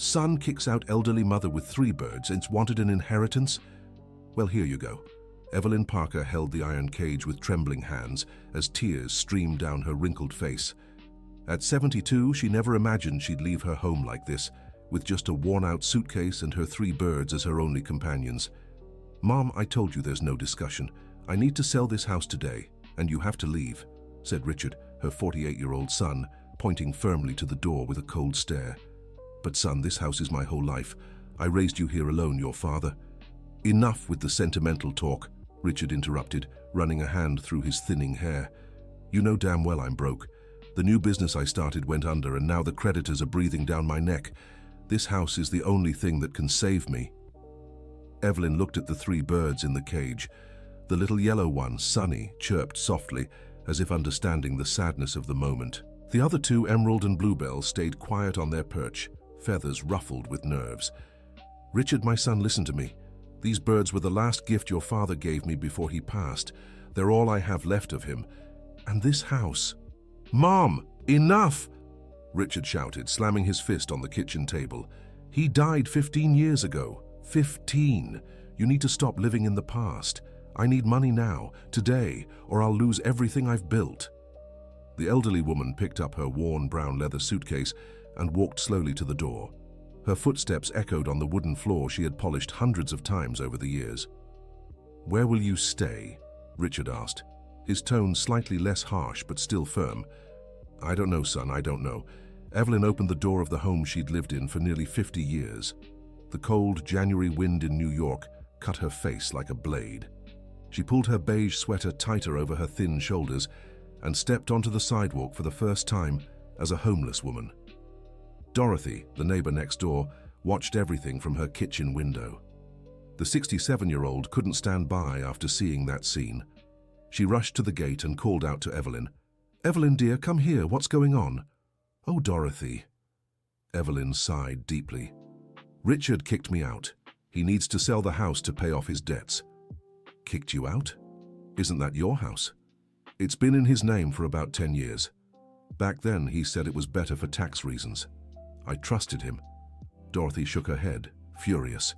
Son kicks out elderly mother with 3 birds and wanted an inheritance? Well, here you go. Evelyn Parker held the iron cage with trembling hands as tears streamed down her wrinkled face. At 72, she never imagined she'd leave her home like this, with just a worn-out suitcase and her 3 birds as her only companions. "Mom, I told you there's no discussion. I need to sell this house today, and you have to leave," said Richard, her 48-year-old son, pointing firmly to the door with a cold stare. "But son, this house is my whole life. I raised you here alone, your father." "Enough with the sentimental talk," Richard interrupted, running a hand through his thinning hair. "You know damn well I'm broke. The new business I started went under, and now the creditors are breathing down my neck. This house is the only thing that can save me." Evelyn looked at the 3 birds in the cage. The little yellow one, Sunny, chirped softly, as if understanding the sadness of the moment. The other 2, Emerald and Bluebell, stayed quiet on their perch, feathers ruffled with nerves. "Richard, my son, listen to me. These birds were the last gift your father gave me before he passed. They're all I have left of him. And this house—" "Mom, enough!" Richard shouted, slamming his fist on the kitchen table. "He died 15 years ago. 15! You need to stop living in the past. I need money now, today, or I'll lose everything I've built." The elderly woman picked up her worn brown leather suitcase and walked slowly to the door. Her footsteps echoed on the wooden floor she had polished hundreds of times over the years. "Where will you stay?" Richard asked, his tone slightly less harsh but still firm. "I don't know, son, I don't know." Evelyn opened the door of the home she'd lived in for nearly 50 years. The cold January wind in New York cut her face like a blade. She pulled her beige sweater tighter over her thin shoulders and stepped onto the sidewalk for the first time as a homeless woman. Dorothy, the neighbor next door, watched everything from her kitchen window. The 67-year-old couldn't stand by after seeing that scene. She rushed to the gate and called out to Evelyn. "Evelyn, dear, come here. What's going on?" "Oh, Dorothy." Evelyn sighed deeply. "Richard kicked me out. He needs to sell the house to pay off his debts." "Kicked you out? Isn't that your house?" "It's been in his name for about 10 years. Back then, he said it was better for tax reasons. I trusted him." Dorothy shook her head, furious.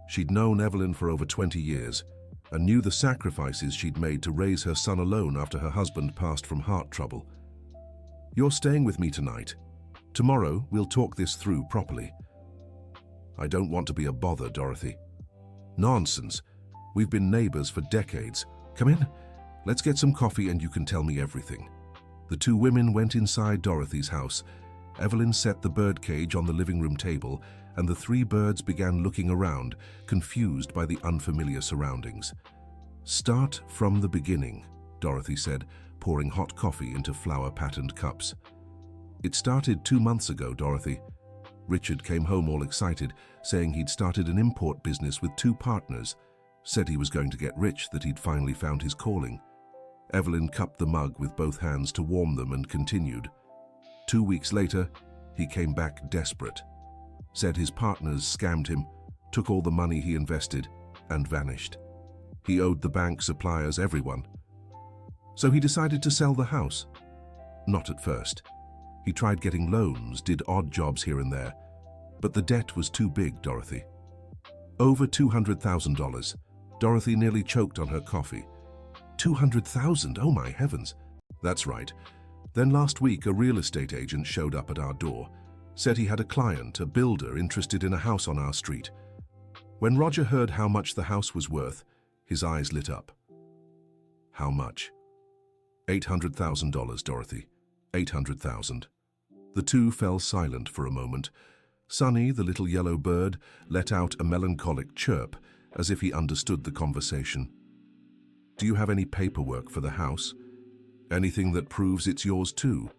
She'd known Evelyn for over 20 years and knew the sacrifices she'd made to raise her son alone after her husband passed from heart trouble. "You're staying with me tonight. Tomorrow, we'll talk this through properly." "I don't want to be a bother, Dorothy." "Nonsense. We've been neighbors for decades. Come in. Let's get some coffee and you can tell me everything." The 2 women went inside Dorothy's house. Evelyn set the bird cage on the living room table, and the 3 birds began looking around, confused by the unfamiliar surroundings. "Start from the beginning," Dorothy said, pouring hot coffee into flower-patterned cups. "It started 2 months ago, Dorothy." Richard came home all excited, saying he'd started an import business with 2 partners, said he was going to get rich, that he'd finally found his calling. Evelyn cupped the mug with both hands to warm them and continued. 2 weeks later, he came back desperate. Said his partners scammed him, took all the money he invested, and vanished. He owed the bank, suppliers, everyone. So he decided to sell the house. Not at first. He tried getting loans, did odd jobs here and there, but the debt was too big, Dorothy. Over $200,000. Dorothy nearly choked on her coffee. 200,000, oh my heavens. That's right. Then last week, a real estate agent showed up at our door, said he had a client, a builder, interested in a house on our street. When Roger heard how much the house was worth, his eyes lit up. "How much?" $800,000, Dorothy. 800,000. The 2 fell silent for a moment. Sunny, the little yellow bird, let out a melancholic chirp, as if he understood the conversation. "Do you have any paperwork for the house? Anything that proves it's yours too?"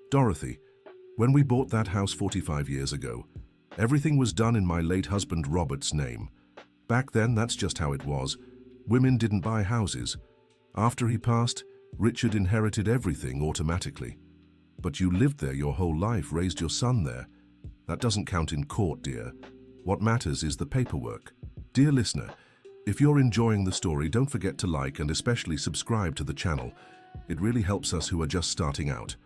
"Dorothy, when we bought that house 45 years ago, everything was done in my late husband Robert's name. Back then, that's just how it was. Women didn't buy houses. After he passed, Richard inherited everything automatically. But you lived there your whole life, raised your son there. That doesn't count in court, dear. What matters is the paperwork." Dear listener, if you're enjoying the story, don't forget to like and especially subscribe to the channel. It really helps us who are just starting out.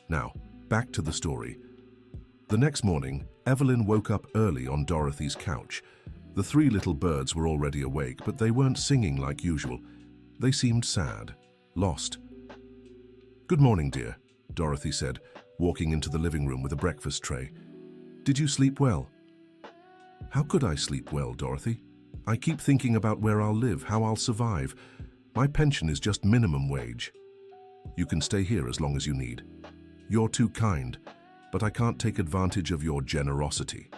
Now, back to the story. The next morning, Evelyn woke up early on Dorothy's couch. The three little birds were already awake, but they weren't singing like usual. They seemed sad, lost. "Good morning, dear," Dorothy said, walking into the living room with a breakfast tray. "Did you sleep well?" "How could I sleep well, Dorothy? I keep thinking about where I'll live, how I'll survive. My pension is just minimum wage." "You can stay here as long as you need. You're too kind, but I can't take advantage of your generosity."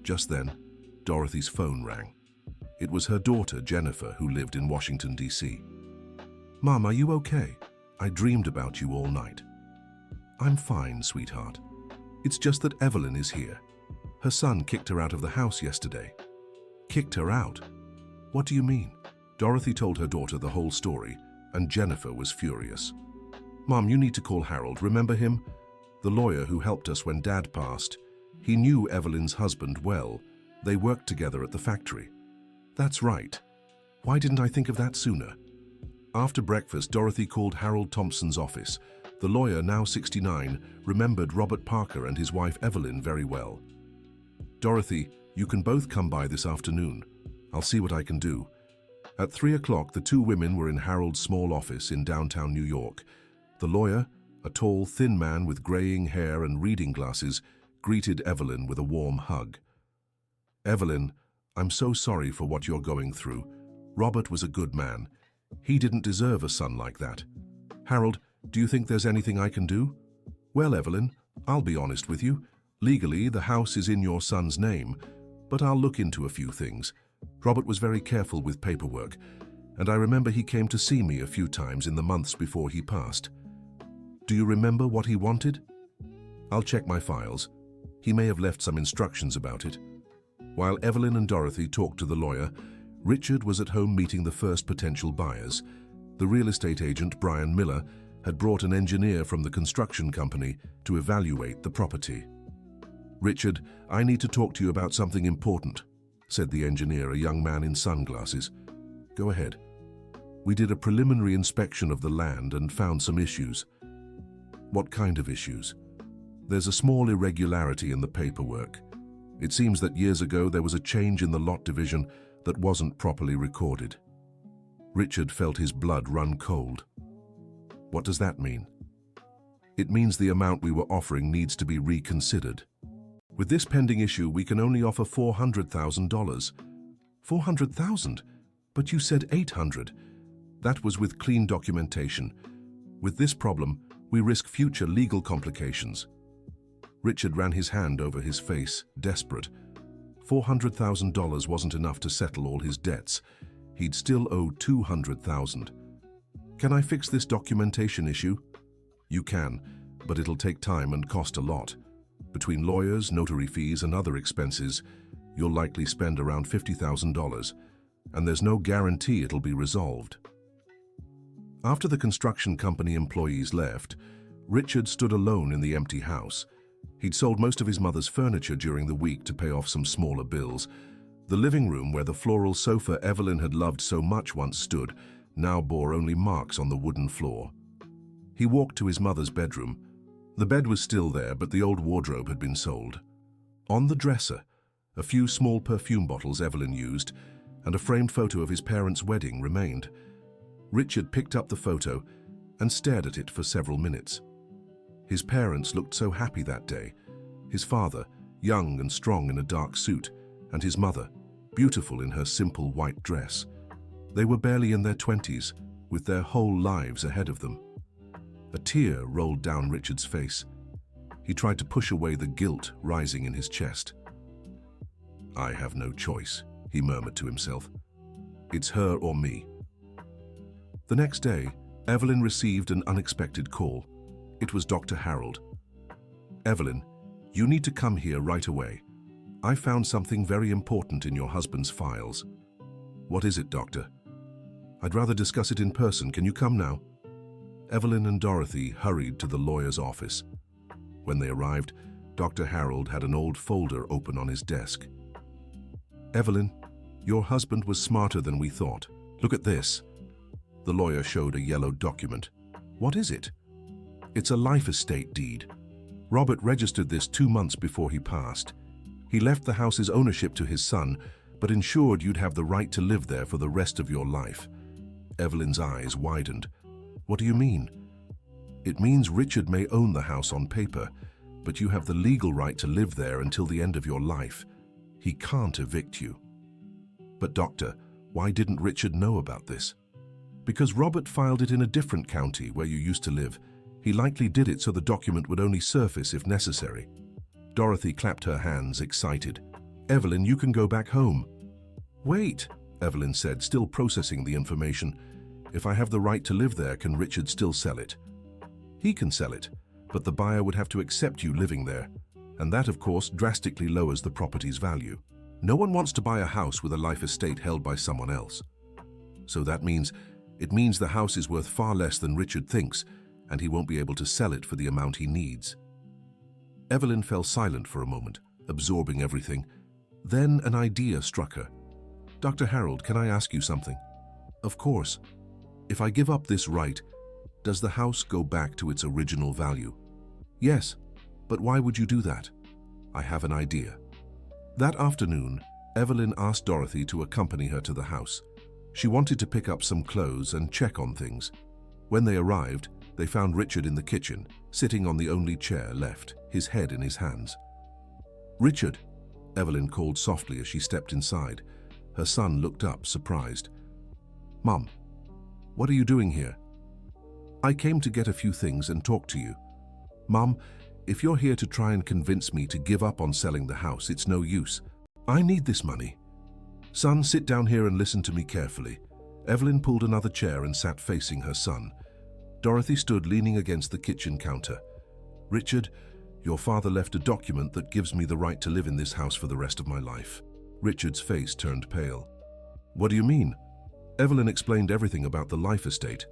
Just then, Dorothy's phone rang. It was her daughter, Jennifer, who lived in Washington, D.C. "Mom, are you okay? I dreamed about you all night." "I'm fine, sweetheart. It's just that Evelyn is here. Her son kicked her out of the house yesterday." "Kicked her out? What do you mean?" Dorothy told her daughter the whole story, and Jennifer was furious. "Mom, you need to call Harold. Remember him? The lawyer who helped us when Dad passed. He knew Evelyn's husband well. They worked together at the factory." "That's right. Why didn't I think of that sooner?" After breakfast, Dorothy called Harold Thompson's office. The lawyer, now 69, remembered Robert Parker and his wife Evelyn very well. "Dorothy, you can both come by this afternoon. I'll see what I can do." At 3 o'clock, the two women were in Harold's small office in downtown New York. The lawyer, a tall, thin man with graying hair and reading glasses, greeted Evelyn with a warm hug. "Evelyn, I'm so sorry for what you're going through. Robert was a good man. He didn't deserve a son like that. Harold, do you think there's anything I can do?" "Well, Evelyn, I'll be honest with you. Legally, the house is in your son's name, but I'll look into a few things. Robert was very careful with paperwork, and I remember he came to see me a few times in the months before he passed." "Do you remember what he wanted?" "I'll check my files. He may have left some instructions about it." While Evelyn and Dorothy talked to the lawyer, Richard was at home meeting the first potential buyers. The real estate agent, Brian Miller, had brought an engineer from the construction company to evaluate the property. "Richard, I need to talk to you about something important," said the engineer, a young man in sunglasses. "Go ahead." "We did a preliminary inspection of the land and found some issues." "What kind of issues?" "There's a small irregularity in the paperwork. It seems that years ago there was a change in the lot division that wasn't properly recorded." Richard felt his blood run cold. "What does that mean?" "It means the amount we were offering needs to be reconsidered. With this pending issue, we can only offer $400,000. $400,000? But you said $800. That was with clean documentation. With this problem, we risk future legal complications." Richard ran his hand over his face, desperate. $400,000 wasn't enough to settle all his debts. He'd still owe $200,000. "Can I fix this documentation issue?" "You can, but it'll take time and cost a lot. Between lawyers, notary fees, and other expenses, you'll likely spend around $50,000, and there's no guarantee it'll be resolved." After the construction company employees left, Richard stood alone in the empty house. He'd sold most of his mother's furniture during the week to pay off some smaller bills. The living room where the floral sofa Evelyn had loved so much once stood now bore only marks on the wooden floor. He walked to his mother's bedroom. The bed was still there, but the old wardrobe had been sold. On the dresser, a few small perfume bottles Evelyn used, and a framed photo of his parents' wedding remained. Richard picked up the photo and stared at it for several minutes. His parents looked so happy that day. His father, young and strong in a dark suit, and his mother, beautiful in her simple white dress. They were barely in their 20s, with their whole lives ahead of them. A tear rolled down Richard's face. He tried to push away the guilt rising in his chest. "I have no choice," he murmured to himself. "It's her or me." The next day, Evelyn received an unexpected call. It was Dr. Harold. "Evelyn, you need to come here right away. I found something very important in your husband's files." "What is it, doctor?" "I'd rather discuss it in person. Can you come now?" Evelyn and Dorothy hurried to the lawyer's office. When they arrived, Dr. Harold had an old folder open on his desk. "Evelyn, your husband was smarter than we thought. Look at this." The lawyer showed a yellow document. "What is it?" "It's a life estate deed. Robert registered this 2 months before he passed. He left the house's ownership to his son, but ensured you'd have the right to live there for the rest of your life. Evelyn's eyes widened. What do you mean? It means Richard may own the house on paper, but you have the legal right to live there until the end of your life. He can't evict you. But doctor, why didn't Richard know about this? Because Robert filed it in a different county where you used to live. He likely did it so the document would only surface if necessary. Dorothy clapped her hands, excited. Evelyn, you can go back home. Wait, Evelyn said, still processing the information. If I have the right to live there, can Richard still sell it? He can sell it, but the buyer would have to accept you living there. And that, of course, drastically lowers the property's value. No one wants to buy a house with a life estate held by someone else. So that means the house is worth far less than Richard thinks, and he won't be able to sell it for the amount he needs. Evelyn fell silent for a moment, absorbing everything. Then an idea struck her. Dr. Harold, can I ask you something? Of course. If I give up this right, does the house go back to its original value? Yes, but why would you do that? I have an idea. That afternoon, Evelyn asked Dorothy to accompany her to the house. She wanted to pick up some clothes and check on things. When they arrived, they found Richard in the kitchen, sitting on the only chair left, his head in his hands. Richard, Evelyn called softly as she stepped inside. Her son looked up, surprised. Mom, what are you doing here? I came to get a few things and talk to you. Mom, if you're here to try and convince me to give up on selling the house, it's no use. I need this money. Son, sit down here and listen to me carefully. Evelyn pulled another chair and sat facing her son. Dorothy stood leaning against the kitchen counter. Richard, your father left a document that gives me the right to live in this house for the rest of my life. Richard's face turned pale. What do you mean? Evelyn explained everything about the life estate.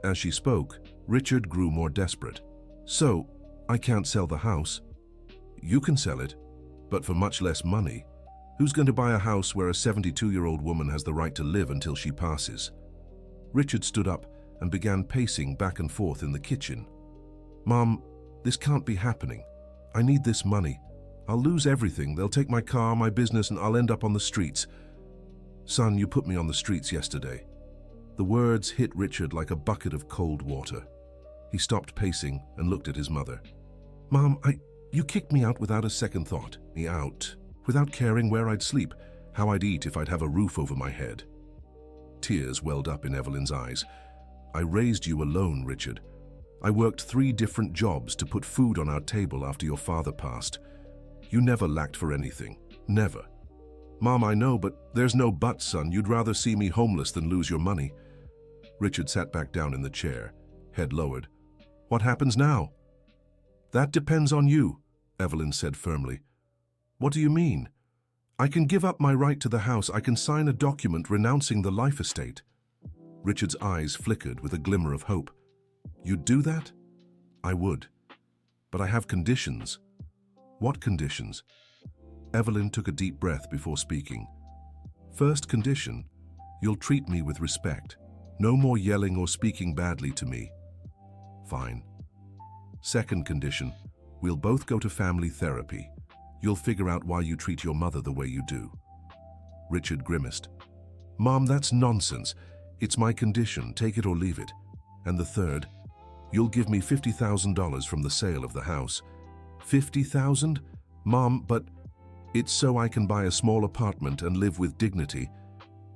As she spoke, Richard grew more desperate. So, I can't sell the house. You can sell it, but for much less money. Who's going to buy a house where a 72-year-old woman has the right to live until she passes? Richard stood up and began pacing back and forth in the kitchen. Mom, this can't be happening. I need this money. I'll lose everything. They'll take my car, my business, and I'll end up on the streets. Son, you put me on the streets yesterday. The words hit Richard like a bucket of cold water. He stopped pacing and looked at his mother. Mom, you kicked me out without a second thought. Me out, without caring where I'd sleep, how I'd eat if I'd have a roof over my head. Tears welled up in Evelyn's eyes. I raised you alone, Richard. I worked 3 different jobs to put food on our table after your father passed. You never lacked for anything. Never. Mom, I know, but there's no but, son. You'd rather see me homeless than lose your money. Richard sat back down in the chair, head lowered. What happens now? That depends on you, Evelyn said firmly. What do you mean? I can give up my right to the house. I can sign a document renouncing the life estate. Richard's eyes flickered with a glimmer of hope. You'd do that? I would. But I have conditions. What conditions? Evelyn took a deep breath before speaking. First condition, you'll treat me with respect. No more yelling or speaking badly to me. Fine. Second condition, we'll both go to family therapy. You'll figure out why you treat your mother the way you do. Richard grimaced. Mom, that's nonsense. It's my condition, take it or leave it. And the third, you'll give me $50,000 from the sale of the house. 50,000? Mom, but it's so I can buy a small apartment and live with dignity.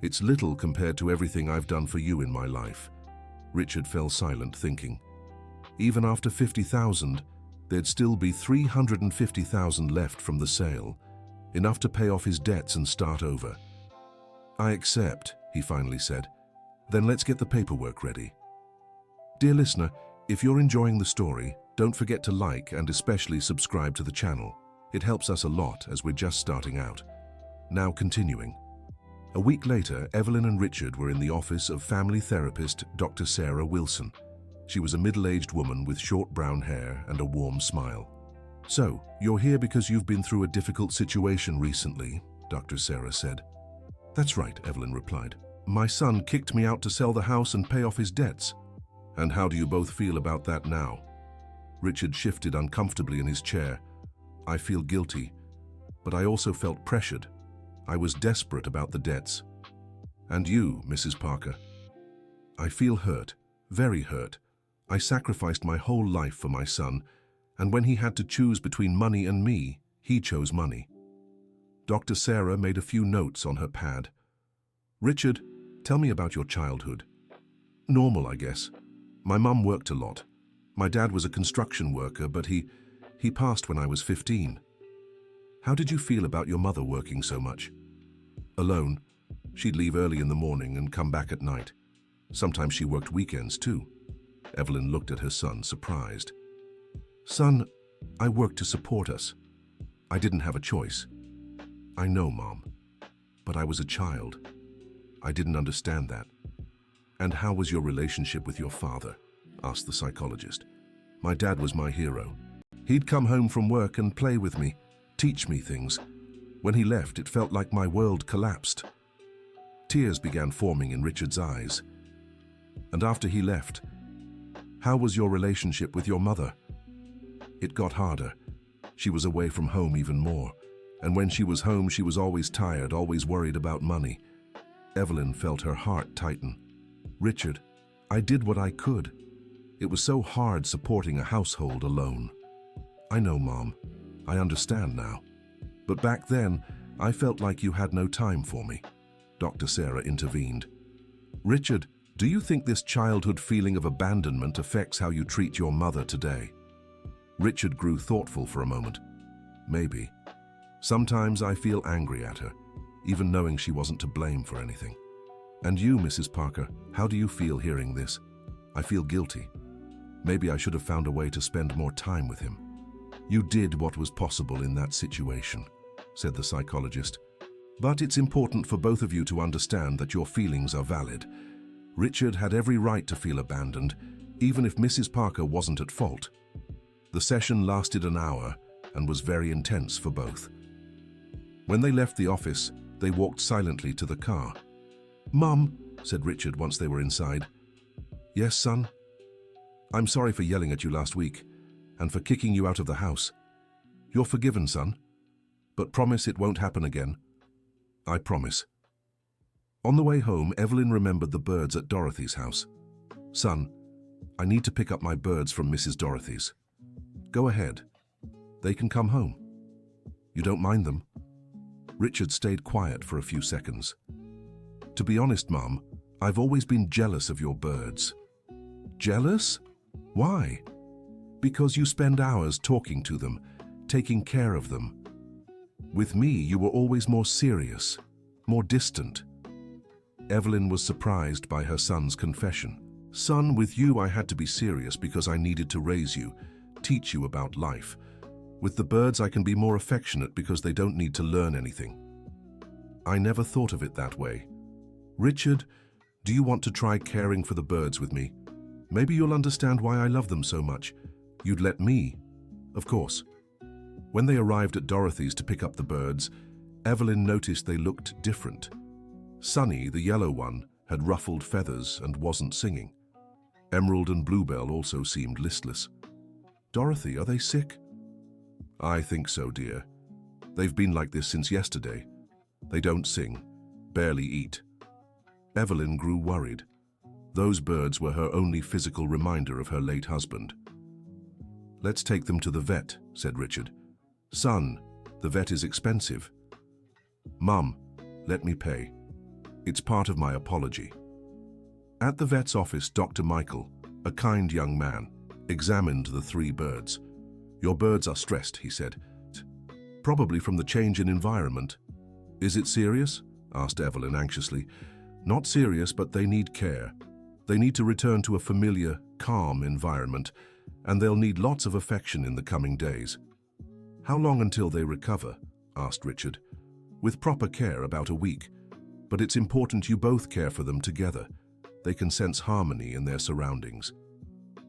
It's little compared to everything I've done for you in my life. Richard fell silent, thinking. Even after 50,000, there'd still be 350,000 left from the sale, enough to pay off his debts and start over. I accept, he finally said. Then let's get the paperwork ready. Dear listener, if you're enjoying the story, don't forget to like and especially subscribe to the channel. It helps us a lot as we're just starting out. Now continuing. A week later, Evelyn and Richard were in the office of family therapist Dr. Sarah Wilson. She was a middle-aged woman with short brown hair and a warm smile. So, you're here because you've been through a difficult situation recently, Dr. Sarah said. That's right, Evelyn replied. My son kicked me out to sell the house and pay off his debts. And how do you both feel about that now? Richard shifted uncomfortably in his chair. I feel guilty, but I also felt pressured. I was desperate about the debts. And you, Mrs. Parker? I feel hurt, very hurt. I sacrificed my whole life for my son, and when he had to choose between money and me, he chose money. Dr. Sarah made a few notes on her pad. Richard, tell me about your childhood. Normal, I guess. My mum worked a lot. My dad was a construction worker, but he passed when I was 15. How did you feel about your mother working so much? Alone. She'd leave early in the morning and come back at night. Sometimes she worked weekends too. Evelyn looked at her son, surprised. Son, I worked to support us. I didn't have a choice. I know, Mom. But I was a child. I didn't understand that. And how was your relationship with your father? Asked the psychologist. My dad was my hero. He'd come home from work and play with me, teach me things. When he left, it felt like my world collapsed. Tears began forming in Richard's eyes. And after he left, how was your relationship with your mother? It got harder. She was away from home even more. And when she was home, she was always tired, always worried about money. Evelyn felt her heart tighten. Richard, I did what I could. It was so hard supporting a household alone. I know, Mom. I understand now. But back then, I felt like you had no time for me. Dr. Sarah intervened. Richard, do you think this childhood feeling of abandonment affects how you treat your mother today? Richard grew thoughtful for a moment. Maybe. Sometimes I feel angry at her, even knowing she wasn't to blame for anything. And you, Mrs. Parker, how do you feel hearing this? I feel guilty. Maybe I should have found a way to spend more time with him. You did what was possible in that situation, said the psychologist. But it's important for both of you to understand that your feelings are valid. Richard had every right to feel abandoned, even if Mrs. Parker wasn't at fault. The session lasted an hour and was very intense for both. When they left the office, they walked silently to the car. Mum, said Richard once they were inside. Yes, son? I'm sorry for yelling at you last week and for kicking you out of the house. You're forgiven, son. But promise it won't happen again. I promise. On the way home, Evelyn remembered the birds at Dorothy's house. Son, I need to pick up my birds from Mrs. Dorothy's. Go ahead. They can come home. You don't mind them? Richard stayed quiet for a few seconds. To be honest, Mum, I've always been jealous of your birds. Jealous? Why? Because you spend hours talking to them, taking care of them. With me, you were always more serious, more distant. Evelyn was surprised by her son's confession. Son, with you I had to be serious because I needed to raise you, teach you about life. With the birds I can be more affectionate because they don't need to learn anything. I never thought of it that way. Richard, do you want to try caring for the birds with me? Maybe you'll understand why I love them so much. You'd let me. Of course. When they arrived at Dorothy's to pick up the birds, Evelyn noticed they looked different. Sunny, the yellow one, had ruffled feathers and wasn't singing. Emerald and Bluebell also seemed listless. Dorothy, are they sick? I think so, dear. They've been like this since yesterday. They don't sing, barely eat. Evelyn grew worried. Those birds were her only physical reminder of her late husband. Let's take them to the vet, said Richard. Son, the vet is expensive. Mum, let me pay. It's part of my apology. At the vet's office, Dr. Michael, a kind young man, examined the 3 birds. Your birds are stressed, he said. Probably from the change in environment. Is it serious? Asked Evelyn anxiously. Not serious, but they need care. They need to return to a familiar, calm environment, and they'll need lots of affection in the coming days. How long until they recover? Asked Richard. With proper care, about a week. But it's important you both care for them together. They can sense harmony in their surroundings.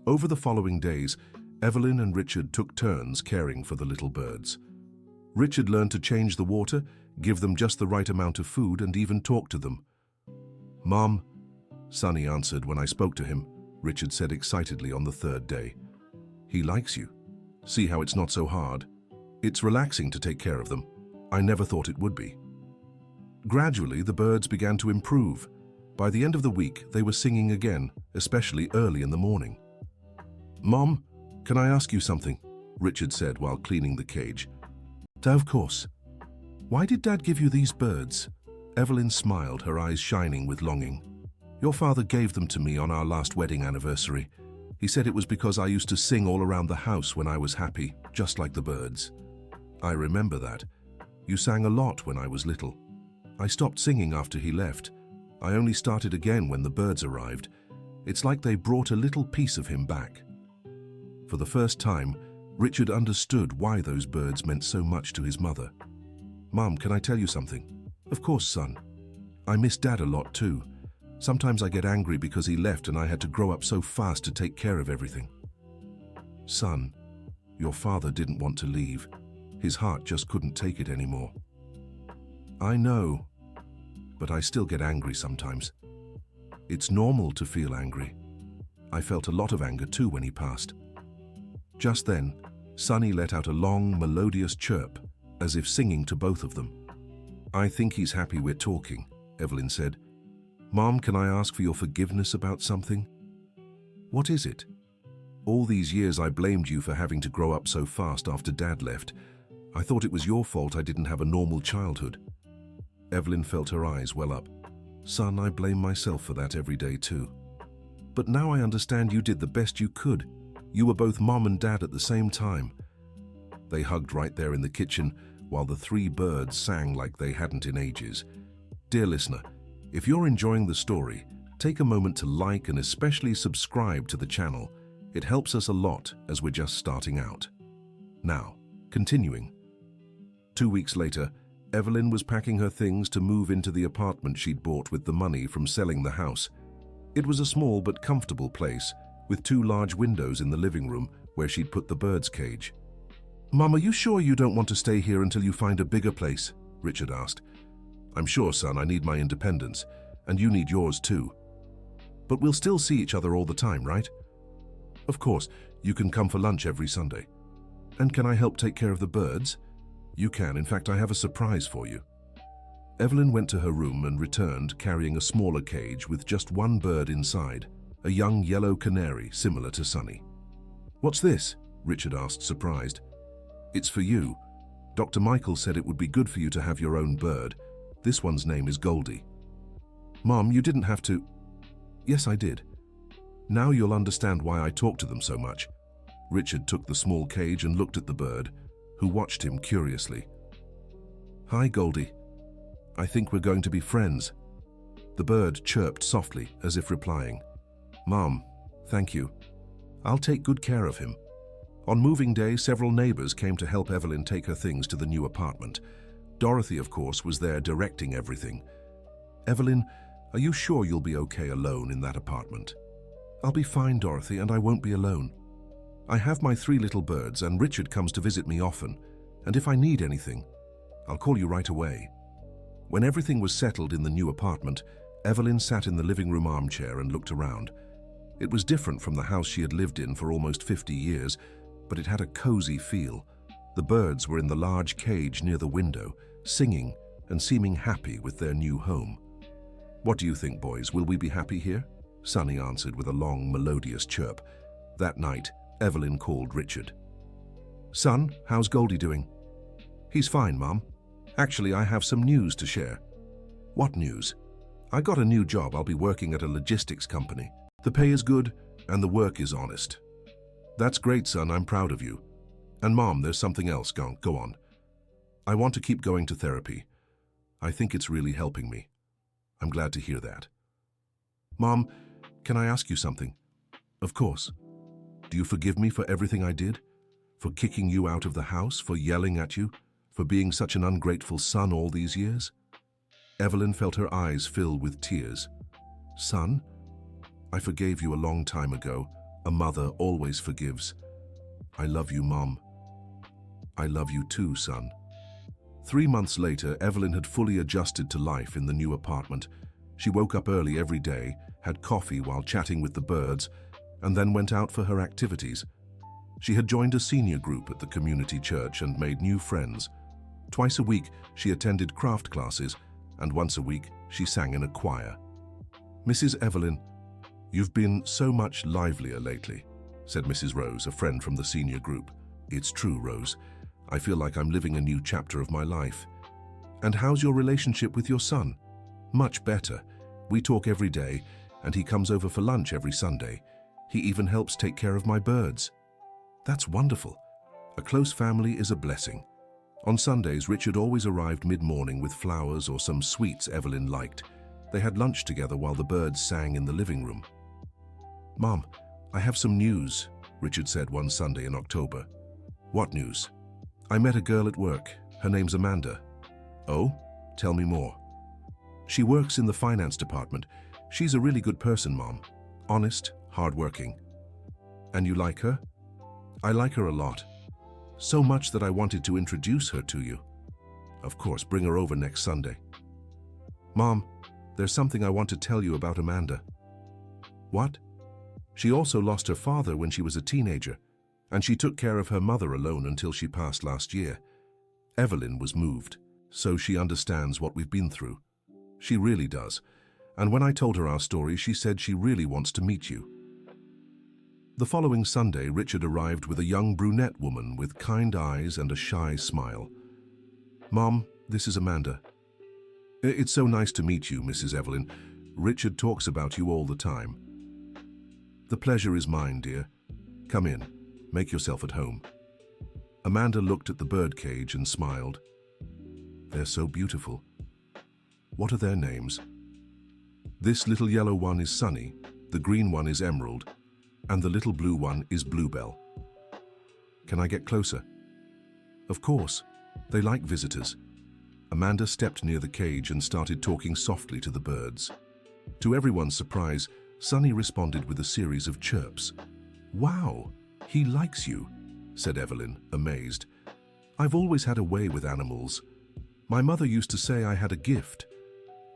Over the following days, Evelyn and Richard took turns caring for the little birds. Richard learned to change the water, give them just the right amount of food, and even talk to them. Mom, Sonny answered when I spoke to him, Richard said excitedly on the 3rd day. He likes you. See how it's not so hard? It's relaxing to take care of them. I never thought it would be. Gradually, the birds began to improve. By the end of the week, they were singing again, especially early in the morning. "Mom, can I ask you something?" Richard said while cleaning the cage. "Of course. Why did Dad give you these birds?" Evelyn smiled, her eyes shining with longing. "Your father gave them to me on our last wedding anniversary. He said it was because I used to sing all around the house when I was happy, just like the birds." "I remember that. You sang a lot when I was little. I stopped singing after he left. I only started again when the birds arrived. It's like they brought a little piece of him back." For the first time, Richard understood why those birds meant so much to his mother. "Mom, can I tell you something?" "Of course, son. I miss Dad a lot too. Sometimes I get angry because he left and I had to grow up so fast to take care of everything." "Son, your father didn't want to leave. His heart just couldn't take it anymore." "I know, but I still get angry sometimes. It's normal to feel angry. I felt a lot of anger too when he passed." Just then, Sonny let out a long, melodious chirp, as if singing to both of them. "I think he's happy we're talking," Evelyn said. "Mom, can I ask for your forgiveness about something?" "What is it?" "All these years I blamed you for having to grow up so fast after Dad left. I thought it was your fault I didn't have a normal childhood." Evelyn felt her eyes well up. "Son, I blame myself for that every day too. But now I understand you did the best you could. You were both Mom and Dad at the same time." They hugged right there in the kitchen while the three birds sang like they hadn't in ages. Dear listener, if you're enjoying the story, take a moment to like and especially subscribe to the channel. It helps us a lot as we're just starting out. Now, continuing. 2 weeks later, Evelyn was packing her things to move into the apartment she'd bought with the money from selling the house. It was a small but comfortable place, with 2 large windows in the living room where she'd put the bird's cage. "Mom, are you sure you don't want to stay here until you find a bigger place?" Richard asked. "I'm sure, son, I need my independence, and you need yours too. But we'll still see each other all the time, right?" "Of course, you can come for lunch every Sunday." "And can I help take care of the birds?" "You can. In fact, I have a surprise for you." Evelyn went to her room and returned carrying a smaller cage with just 1 bird inside, a young yellow canary similar to Sonny. "What's this?" Richard asked, surprised. "It's for you. Dr. Michael said it would be good for you to have your own bird. This one's name is Goldie." "Mom, you didn't have to..." "Yes, I did. Now you'll understand why I talk to them so much." Richard took the small cage and looked at the bird, who watched him curiously. "Hi, Goldie. I think we're going to be friends." The bird chirped softly, as if replying, "Mom, thank you. I'll take good care of him." On moving day, several neighbors came to help Evelyn take her things to the new apartment. Dorothy, of course, was there directing everything. "Evelyn, are you sure you'll be okay alone in that apartment?" "I'll be fine, Dorothy, and I won't be alone. I have my 3 little birds, and Richard comes to visit me often, and if I need anything, I'll call you right away." When everything was settled in the new apartment, Evelyn sat in the living room armchair and looked around. It was different from the house she had lived in for almost 50 years, but it had a cozy feel. The birds were in the large cage near the window, singing and seeming happy with their new home. "What do you think, boys? Will we be happy here?" Sonny answered with a long, melodious chirp. That night, Evelyn called Richard. "Son, how's Goldie doing?" "He's fine, Mom. Actually, I have some news to share." "What news?" "I got a new job. I'll be working at a logistics company. The pay is good, and the work is honest." "That's great, son. I'm proud of you." "And Mom, there's something else. Go on." "I want to keep going to therapy. I think it's really helping me." "I'm glad to hear that." "Mom, can I ask you something?" "Of course. Do you forgive me for everything I did? For kicking you out of the house, for yelling at you, for being such an ungrateful son all these years?" Evelyn felt her eyes fill with tears. "Son, I forgave you a long time ago. A mother always forgives. I love you, Mom. I love you too, son." 3 months later, Evelyn had fully adjusted to life in the new apartment. She woke up early every day, had coffee while chatting with the birds, and then went out for her activities. She had joined a senior group at the community church and made new friends. Twice a week, she attended craft classes, and once a week, she sang in a choir. "Mrs. Evelyn, you've been so much livelier lately," said Mrs. Rose, a friend from the senior group. "It's true, Rose. I feel like I'm living a new chapter of my life." "And how's your relationship with your son?" "Much better. We talk every day, and he comes over for lunch every Sunday. He even helps take care of my birds." "That's wonderful. A close family is a blessing." On Sundays, Richard always arrived mid-morning with flowers or some sweets Evelyn liked. They had lunch together while the birds sang in the living room. "Mom, I have some news," Richard said one Sunday in October. "What news?" "I met a girl at work. Her name's Amanda." "Oh? Tell me more." "She works in the finance department. She's a really good person, Mom. Honest, hardworking." "And you like her?" "I like her a lot. So much that I wanted to introduce her to you." "Of course, bring her over next Sunday." "Mom, there's something I want to tell you about Amanda." "What?" "She also lost her father when she was a teenager, and she took care of her mother alone until she passed last year." Evelyn was moved, so she understands what we've been through. She really does. And when I told her our story, she said she really wants to meet you. The following Sunday, Richard arrived with a young brunette woman with kind eyes and a shy smile. "Mom, this is Amanda." "It's so nice to meet you, Mrs. Evelyn. Richard talks about you all the time." "The pleasure is mine, dear. Come in. Make yourself at home." Amanda looked at the birdcage and smiled. "They're so beautiful. What are their names?" "This little yellow one is Sunny, the green one is Emerald, and the little blue one is Bluebell." "Can I get closer?" "Of course. They like visitors." Amanda stepped near the cage and started talking softly to the birds. To everyone's surprise, Sunny responded with a series of chirps. "Wow, he likes you," said Evelyn, amazed. "I've always had a way with animals. My mother used to say I had a gift."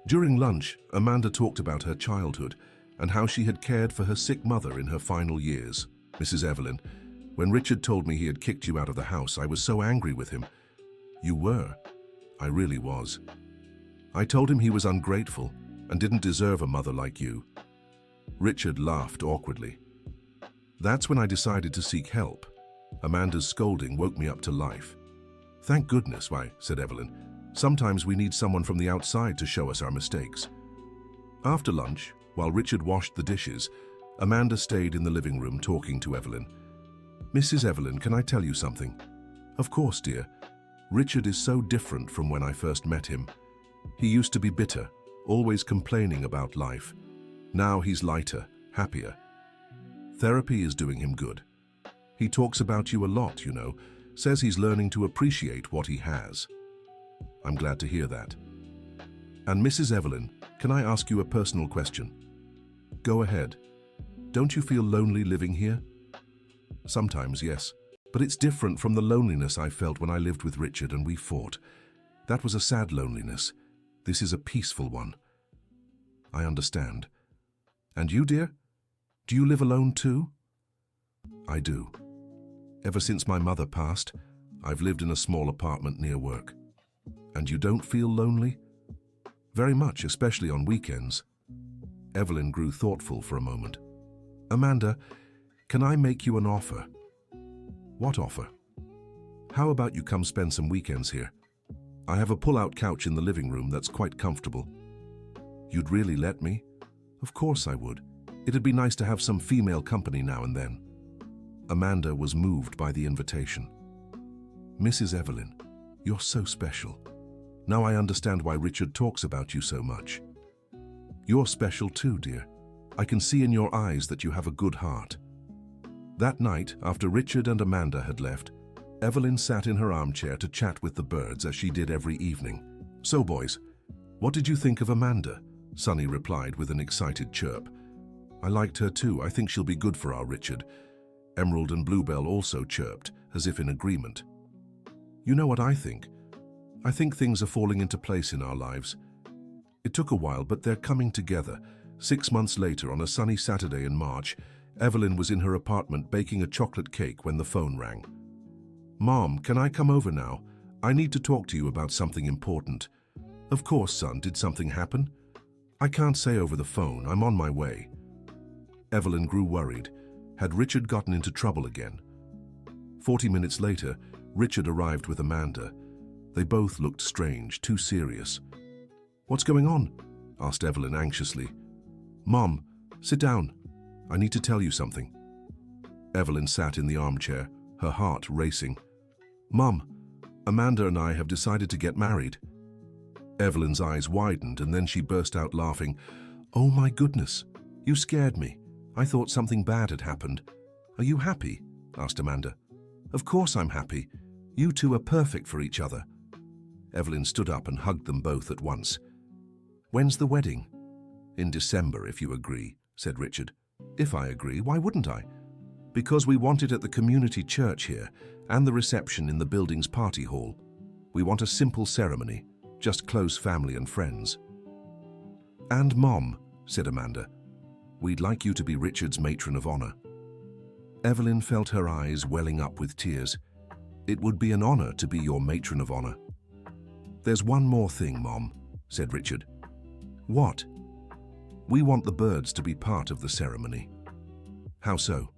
During lunch, Amanda talked about her childhood and how she had cared for her sick mother in her final years. "Mrs. Evelyn, when Richard told me he had kicked you out of the house, I was so angry with him." "You were?" "I really was. I told him he was ungrateful and didn't deserve a mother like you." Richard laughed awkwardly. "That's when I decided to seek help. Amanda's scolding woke me up to life." "Thank goodness, why," said Evelyn. "Sometimes we need someone from the outside to show us our mistakes." After lunch, while Richard washed the dishes, Amanda stayed in the living room talking to Evelyn. "Mrs. Evelyn, can I tell you something?" "Of course, dear. Richard is so different from when I first met him. He used to be bitter, always complaining about life. Now he's lighter, happier. Therapy is doing him good. He talks about you a lot, you know, says he's learning to appreciate what he has." "I'm glad to hear that." "And Mrs. Evelyn, can I ask you a personal question?" "Go ahead. Don't you feel lonely living here?" "Sometimes, yes. But it's different from the loneliness I felt when I lived with Richard and we fought. That was a sad loneliness. This is a peaceful one." "I understand. And you, dear? Do you live alone too?" "I do. Ever since my mother passed, I've lived in a small apartment near work." "And you don't feel lonely?" "Very much, especially on weekends." Evelyn grew thoughtful for a moment. "Amanda, can I make you an offer?" "What offer?" "How about you come spend some weekends here? I have a pull-out couch in the living room that's quite comfortable." "You'd really let me?" "Of course I would. It'd be nice to have some female company now and then." Amanda was moved by the invitation. "Mrs. Evelyn, you're so special. Now I understand why Richard talks about you so much. You're special too, dear. I can see in your eyes that you have a good heart." That night, after Richard and Amanda had left, Evelyn sat in her armchair to chat with the birds as she did every evening. "So, boys, what did you think of Amanda?" Sunny replied with an excited chirp. "I liked her too. I think she'll be good for our Richard." Emerald and Bluebell also chirped, as if in agreement. "You know what I think? I think things are falling into place in our lives. It took a while, but they're coming together." 6 months later, on a sunny Saturday in March, Evelyn was in her apartment baking a chocolate cake when the phone rang. "Mom, can I come over now? I need to talk to you about something important." "Of course, son. Did something happen?" "I can't say over the phone. I'm on my way." Evelyn grew worried. Had Richard gotten into trouble again? 40 minutes later, Richard arrived with Amanda. They both looked strange, too serious. "What's going on?" asked Evelyn anxiously. "Mom, sit down. I need to tell you something." Evelyn sat in the armchair, her heart racing. "Mom, Amanda and I have decided to get married." Evelyn's eyes widened and then she burst out laughing. "Oh my goodness, you scared me. I thought something bad had happened. Are you happy?" asked Amanda. "Of course I'm happy. You two are perfect for each other." Evelyn stood up and hugged them both at once. "When's the wedding?" "In December, if you agree," said Richard. "If I agree, why wouldn't I?" "Because we want it at the community church here and the reception in the building's party hall. We want a simple ceremony, just close family and friends." "And Mom," said Amanda, "we'd like you to be Richard's matron of honor." Evelyn felt her eyes welling up with tears. "It would be an honor to be your matron of honor." "There's one more thing, Mom," said Richard. "What?" "We want the birds to be part of the ceremony." "How so?"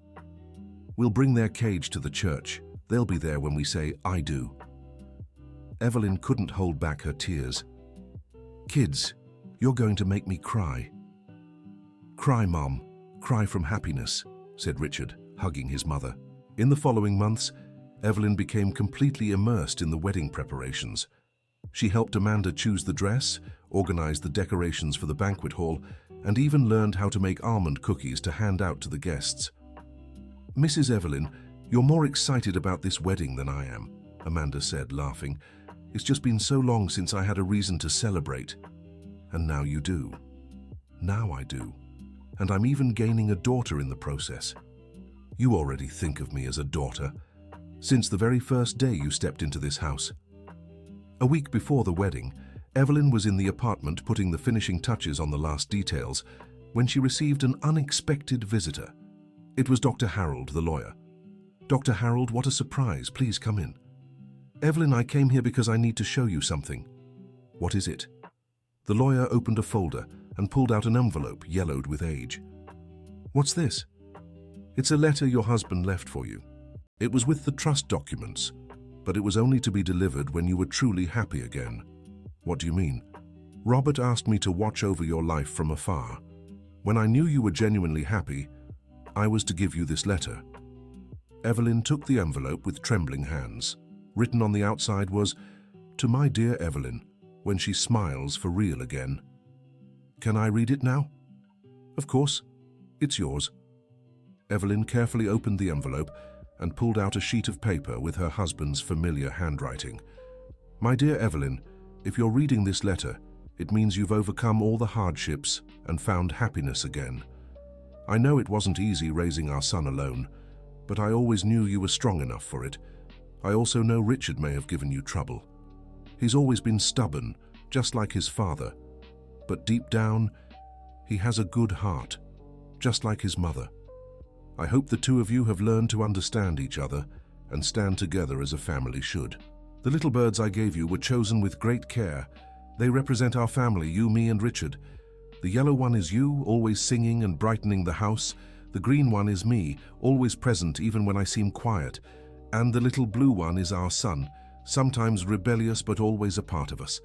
"We'll bring their cage to the church. They'll be there when we say, 'I do.'" Evelyn couldn't hold back her tears. "Kids, you're going to make me cry." "Cry, Mom. Cry from happiness," said Richard, hugging his mother. In the following months, Evelyn became completely immersed in the wedding preparations. She helped Amanda choose the dress, organized the decorations for the banquet hall, and even learned how to make almond cookies to hand out to the guests. "Mrs. Evelyn, you're more excited about this wedding than I am," Amanda said, laughing. "It's just been so long since I had a reason to celebrate. And now you do." "Now I do. And I'm even gaining a daughter in the process." "You already think of me as a daughter. Since the very first day you stepped into this house." A week before the wedding, Evelyn was in the apartment putting the finishing touches on the last details when she received an unexpected visitor. It was Dr. Harold, the lawyer. "Dr. Harold, what a surprise. Please come in." "Evelyn, I came here because I need to show you something." "What is it?" The lawyer opened a folder and pulled out an envelope yellowed with age. "What's this?" "It's a letter your husband left for you. It was with the trust documents, but it was only to be delivered when you were truly happy again." "What do you mean?" "Robert asked me to watch over your life from afar. When I knew you were genuinely happy, I was to give you this letter." Evelyn took the envelope with trembling hands. Written on the outside was, "To my dear Evelyn, when she smiles for real again." "Can I read it now?" "Of course. It's yours." Evelyn carefully opened the envelope and pulled out a sheet of paper with her husband's familiar handwriting. "My dear Evelyn, if you're reading this letter, it means you've overcome all the hardships and found happiness again. I know it wasn't easy raising our son alone, but I always knew you were strong enough for it. I also know Richard may have given you trouble. He's always been stubborn, just like his father. But deep down, he has a good heart, just like his mother. I hope the two of you have learned to understand each other and stand together as a family should. The little birds I gave you were chosen with great care. They represent our family, you, me, and Richard. The yellow one is you, always singing and brightening the house. The green one is me, always present even when I seem quiet. And the little blue one is our son, sometimes rebellious but always a part of us.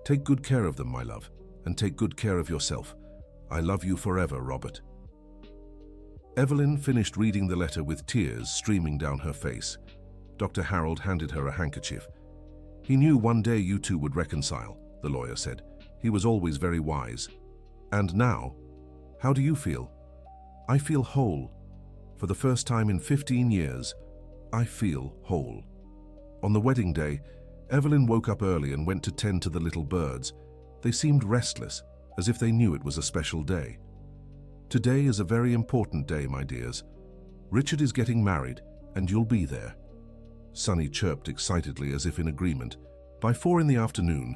Take good care of them, my love, and take good care of yourself. I love you forever, Robert." Evelyn finished reading the letter with tears streaming down her face. Dr. Harold handed her a handkerchief. "He knew one day you two would reconcile," the lawyer said. "He was always very wise. And now, how do you feel?" "I feel whole. For the first time in 15 years, I feel whole." On the wedding day, Evelyn woke up early and went to tend to the little birds. They seemed restless, as if they knew it was a special day. "Today is a very important day, my dears. Richard is getting married, and you'll be there." Sunny chirped excitedly as if in agreement. By 4 in the afternoon,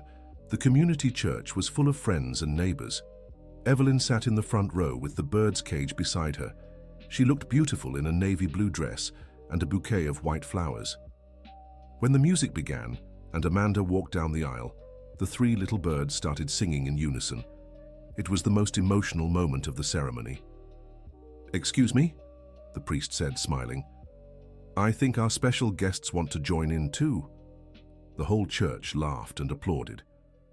the community church was full of friends and neighbors. Evelyn sat in the front row with the bird's cage beside her. She looked beautiful in a navy blue dress and a bouquet of white flowers. When the music began and Amanda walked down the aisle, the three little birds started singing in unison. It was the most emotional moment of the ceremony. "Excuse me?" the priest said, smiling. "I think our special guests want to join in too." The whole church laughed and applauded.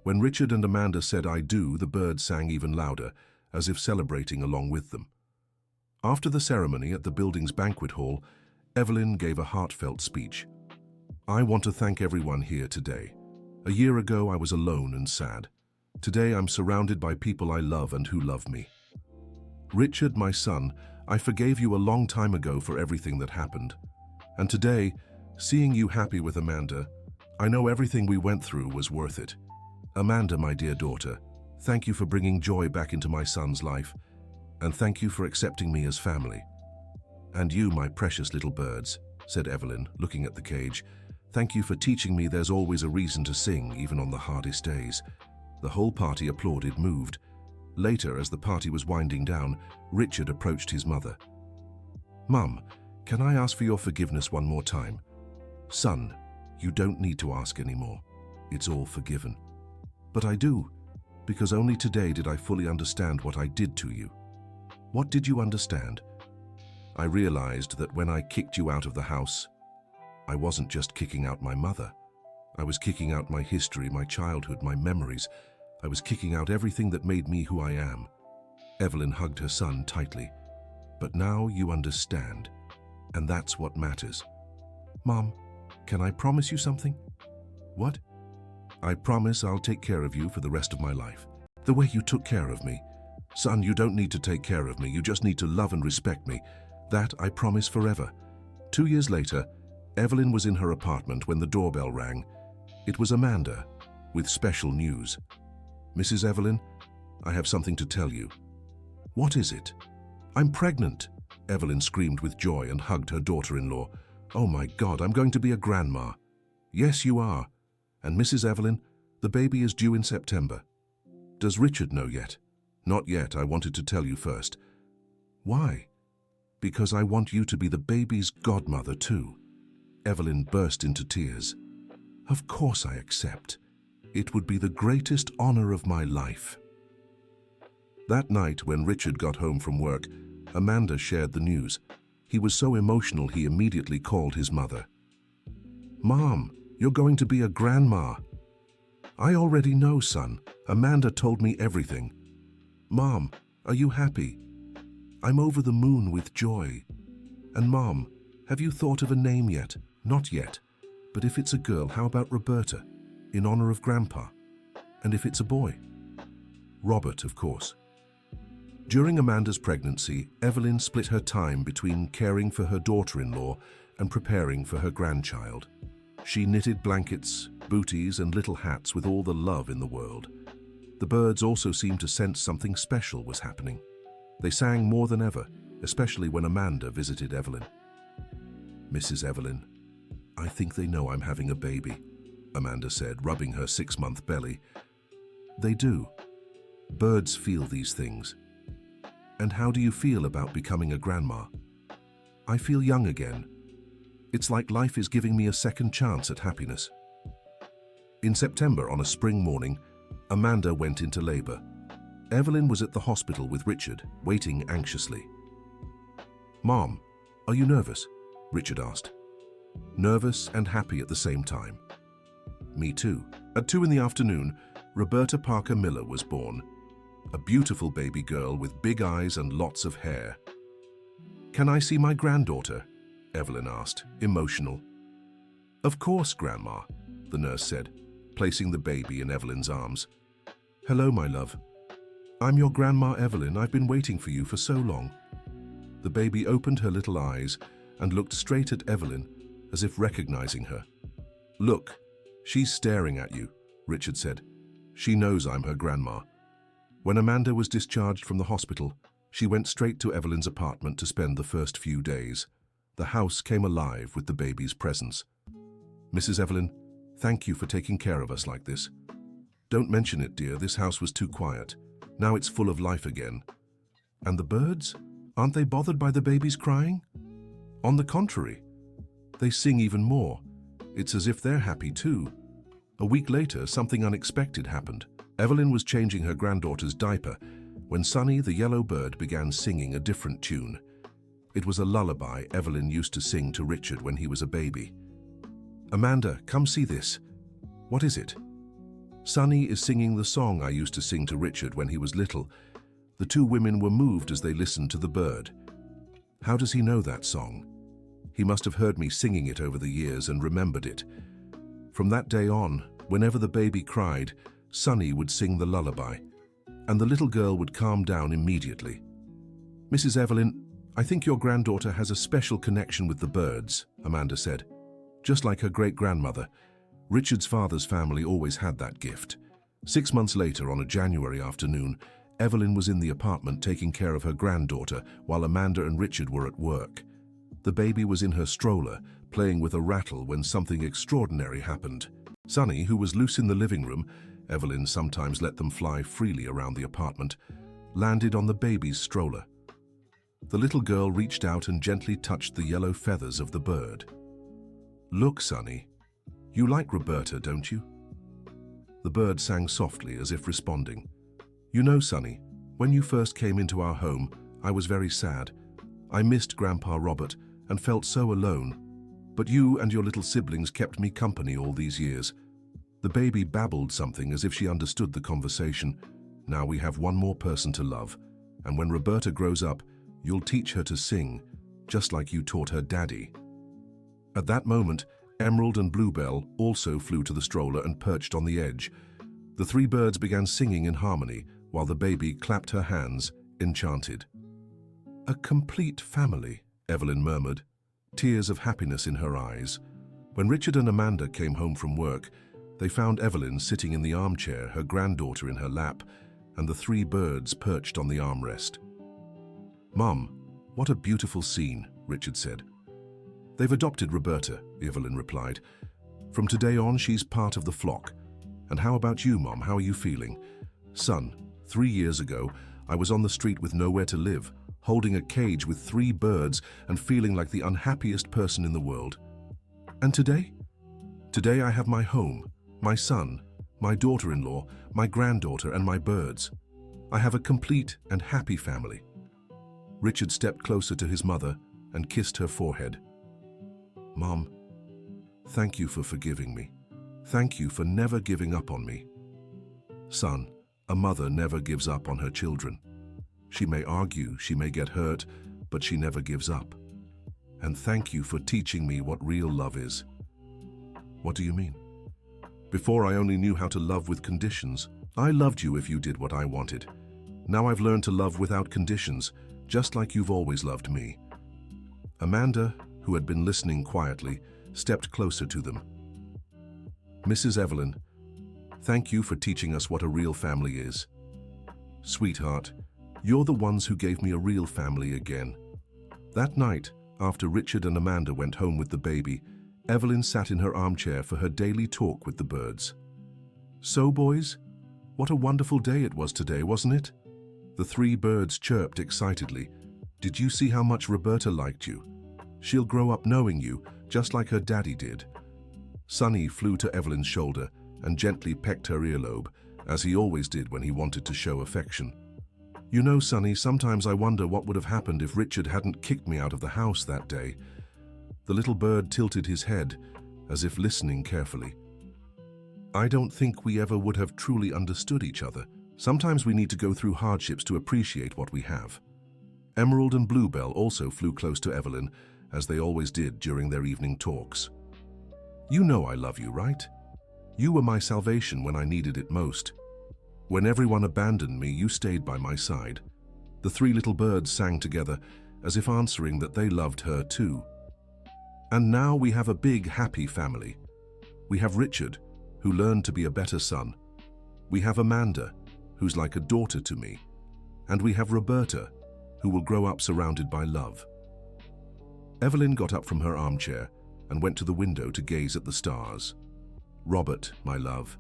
When Richard and Amanda said "I do," the birds sang even louder, as if celebrating along with them. After the ceremony at the building's banquet hall, Evelyn gave a heartfelt speech. "I want to thank everyone here today. A year ago I was alone and sad. Today I'm surrounded by people I love and who love me. Richard, my son, I forgave you a long time ago for everything that happened. And today, seeing you happy with Amanda, I know everything we went through was worth it. Amanda, my dear daughter, thank you for bringing joy back into my son's life, and thank you for accepting me as family. And you, my precious little birds," said Evelyn, looking at the cage, "thank you for teaching me there's always a reason to sing, even on the hardest days." The whole party applauded, moved. Later, as the party was winding down, Richard approached his mother. "Mum, can I ask for your forgiveness one more time?" "Son, you don't need to ask anymore. It's all forgiven." "But I do, because only today did I fully understand what I did to you." "What did you understand?" "I realized that when I kicked you out of the house, I wasn't just kicking out my mother. I was kicking out my history, my childhood, my memories. I was kicking out everything that made me who I am." Evelyn hugged her son tightly. "But now you understand, and that's what matters." "Mom, can I promise you something?" "What?" "I promise I'll take care of you for the rest of my life. The way you took care of me. Son, you don't need to take care of me, you just need to love and respect me. That I promise forever." 2 years later, Evelyn was in her apartment when the doorbell rang. It was Amanda, with special news. "Mrs. Evelyn, I have something to tell you." "What is it?" "I'm pregnant," Evelyn screamed with joy and hugged her daughter-in-law. "Oh my God, I'm going to be a grandma." "Yes, you are. And Mrs. Evelyn, the baby is due in September." "Does Richard know yet?" "Not yet, I wanted to tell you first." "Why?" "Because I want you to be the baby's godmother too." Evelyn burst into tears. "Of course I accept. It would be the greatest honor of my life." That night, when Richard got home from work, Amanda shared the news. He was so emotional he immediately called his mother. "Mom, you're going to be a grandma." "I already know, son. Amanda told me everything." "Mom, are you happy?" "I'm over the moon with joy." "And Mom, have you thought of a name yet?" "Not yet. But if it's a girl, how about Roberta, in honor of Grandpa? And if it's a boy?" "Robert, of course." During Amanda's pregnancy, Evelyn split her time between caring for her daughter-in-law and preparing for her grandchild. She knitted blankets, booties, and little hats with all the love in the world. The birds also seemed to sense something special was happening. They sang more than ever, especially when Amanda visited Evelyn. "Mrs. Evelyn, I think they know I'm having a baby," Amanda said, rubbing her 6-month belly. "They do. Birds feel these things." "And how do you feel about becoming a grandma?" "I feel young again. It's like life is giving me a second chance at happiness." In September, on a spring morning, Amanda went into labor. Evelyn was at the hospital with Richard, waiting anxiously. "Mom, are you nervous?" Richard asked. "Nervous and happy at the same time." "Me too." At 2 in the afternoon, Roberta Parker Miller was born. A beautiful baby girl with big eyes and lots of hair. "Can I see my granddaughter?" Evelyn asked, emotional. "Of course, Grandma," the nurse said, placing the baby in Evelyn's arms. "Hello, my love. I'm your Grandma Evelyn. I've been waiting for you for so long." The baby opened her little eyes and looked straight at Evelyn, as if recognizing her. "Look, she's staring at you," Richard said. "She knows I'm her grandma." When Amanda was discharged from the hospital, she went straight to Evelyn's apartment to spend the first few days. The house came alive with the baby's presence. "Mrs. Evelyn, thank you for taking care of us like this." "Don't mention it, dear. This house was too quiet. Now it's full of life again." "And the birds? Aren't they bothered by the baby's crying? On the contrary, they sing even more. It's as if they're happy too. A week later, something unexpected happened. Evelyn was changing her granddaughter's diaper when Sunny the yellow bird began singing a different tune. It was a lullaby Evelyn used to sing to Richard when he was a baby. "Amanda, come see this." "What is it?" "Sunny is singing the song I used to sing to Richard when he was little." The two women were moved as they listened to the bird. "How does he know that song?" "He must have heard me singing it over the years and remembered it." From that day on, whenever the baby cried, Sunny would sing the lullaby, and the little girl would calm down immediately. "Mrs. Evelyn, I think your granddaughter has a special connection with the birds," Amanda said. "Just like her great-grandmother, Richard's father's family always had that gift." 6 months later, on a January afternoon, Evelyn was in the apartment taking care of her granddaughter while Amanda and Richard were at work. The baby was in her stroller, playing with a rattle when something extraordinary happened. Sunny, who was loose in the living room, Evelyn sometimes let them fly freely around the apartment, landed on the baby's stroller. The little girl reached out and gently touched the yellow feathers of the bird. "Look, Sunny, you like Roberta, don't you?" The bird sang softly as if responding. "You know, Sunny, when you first came into our home, I was very sad. I missed Grandpa Robert and felt so alone. But you and your little siblings kept me company all these years." The baby babbled something as if she understood the conversation. "Now we have one more person to love, and when Roberta grows up, you'll teach her to sing, just like you taught her daddy." At that moment, Emerald and Bluebell also flew to the stroller and perched on the edge. The three birds began singing in harmony, while the baby clapped her hands, enchanted. "A complete family," Evelyn murmured, tears of happiness in her eyes. When Richard and Amanda came home from work, they found Evelyn sitting in the armchair, her granddaughter in her lap, and the three birds perched on the armrest. "Mom, what a beautiful scene," Richard said. "They've adopted Roberta," Evelyn replied. "From today on, she's part of the flock. And how about you, Mom? How are you feeling?" "Son, 3 years ago, I was on the street with nowhere to live, holding a cage with 3 birds and feeling like the unhappiest person in the world. And today? Today I have my home, my son, my daughter-in-law, my granddaughter, and my birds. I have a complete and happy family." Richard stepped closer to his mother and kissed her forehead. "Mom, thank you for forgiving me. Thank you for never giving up on me." "Son, a mother never gives up on her children. She may argue, she may get hurt, but she never gives up. And thank you for teaching me what real love is." "What do you mean?" "Before I only knew how to love with conditions. I loved you if you did what I wanted. Now I've learned to love without conditions, just like you've always loved me." Amanda, who had been listening quietly, stepped closer to them. "Mrs. Evelyn, thank you for teaching us what a real family is. Sweetheart, you're the ones who gave me a real family again." That night, after Richard and Amanda went home with the baby, Evelyn sat in her armchair for her daily talk with the birds. "So, boys, what a wonderful day it was today, wasn't it?" The 3 birds chirped excitedly. "Did you see how much Roberta liked you? She'll grow up knowing you, just like her daddy did." Sunny flew to Evelyn's shoulder and gently pecked her earlobe, as he always did when he wanted to show affection. "You know, Sunny, sometimes I wonder what would have happened if Richard hadn't kicked me out of the house that day." The little bird tilted his head, as if listening carefully. "I don't think we ever would have truly understood each other. Sometimes we need to go through hardships to appreciate what we have." Emerald and Bluebell also flew close to Evelyn, as they always did during their evening talks. "You know I love you, right? You were my salvation when I needed it most. When everyone abandoned me, you stayed by my side." The 3 little birds sang together, as if answering that they loved her too. "And now we have a big, happy family. We have Richard, who learned to be a better son. We have Amanda, who's like a daughter to me. And we have Roberta, who will grow up surrounded by love." Evelyn got up from her armchair and went to the window to gaze at the stars. "Robert, my love,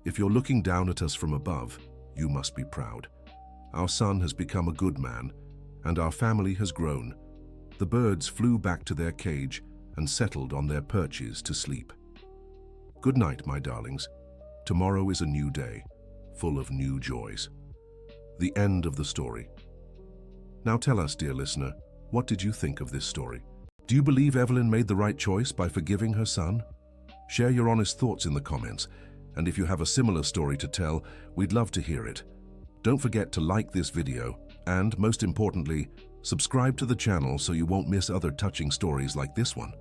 if you're looking down at us from above, you must be proud. Our son has become a good man, and our family has grown. The birds flew back to their cage and settled on their perches to sleep. Good night, my darlings. Tomorrow is a new day, full of new joys. The end of the story. Now tell us, dear listener, what did you think of this story? Do you believe Evelyn made the right choice by forgiving her son? Share your honest thoughts in the comments, and if you have a similar story to tell, we'd love to hear it. Don't forget to like this video, and most importantly, subscribe to the channel so you won't miss other touching stories like this one.